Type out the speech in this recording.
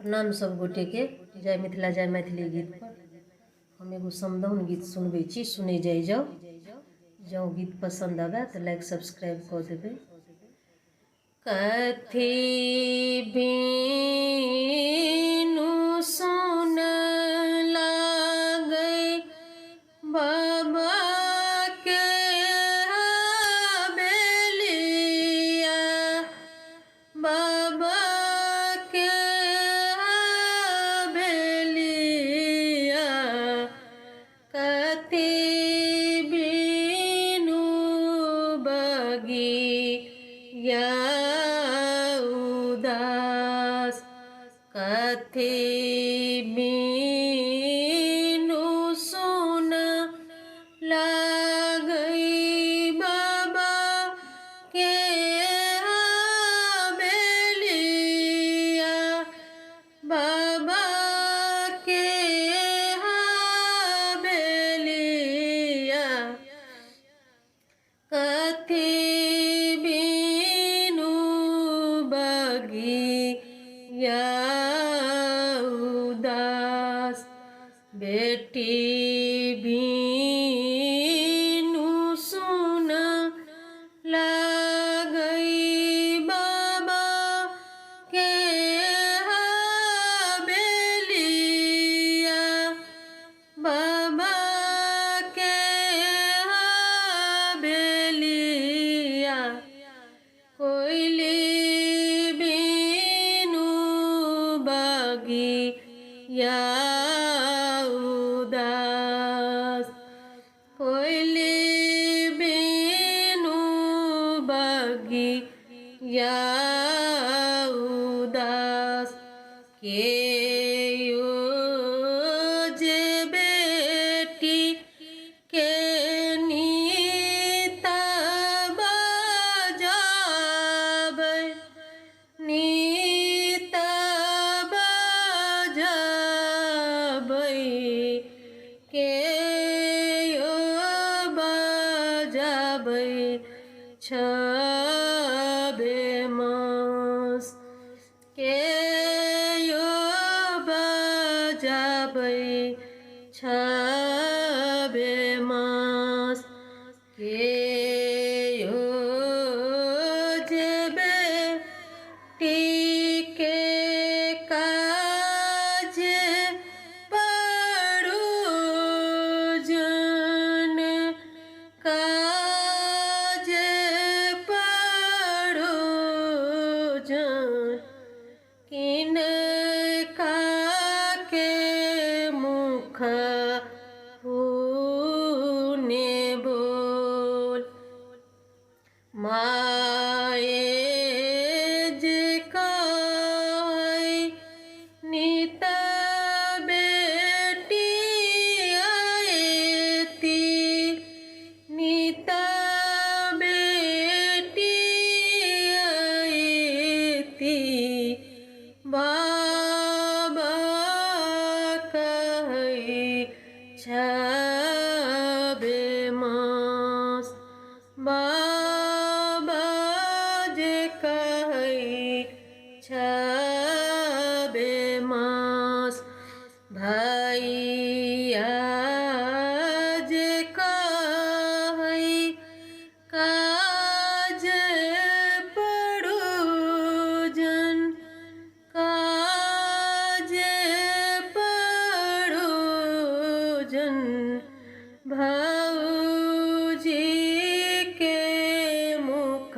प्रणाम सब गोटे के। जय मिथिला जय मैथिली गीत पर हम एगो समदाउन गीत सुनबै छी, सुनै जाइ जाओ। जँ गीत पसंद आवे तो लाइक सब्सक्राइब कऽ देबै। कथी बीनु सुन लागै बाबा के हबेलिया, बाबा के हबेलिया। कथी बीनु बगिया उदास, कथी बीनु सुन लागै बाबा के हबेलिया, बाबा के हबेलिया। कथी बीनु बगिया उदास, बेटी बीनु सुन लागै बाबा के हबेलिया, बाबा के हबेलिया। कोयली बीनु बगिया उदास, कोयली बीनु बगिया उदास। केयो जे बेटी के नीता बजाबै, नीता बजाबै। केयो बजाबै छबे मास, केयो बजाबै छबे मास। केयो जे बेटी के काज परोजन, काज परोजन। किनका के मुख हुने बोल, माए जे कहै नीता बेटी आएती, नीता बेटी आएती। बाबा कहै छबे मास, बाबा जे कहै छबे मास। भैया जे कहै काज परोजन, काज परोजन। भौजी के मुख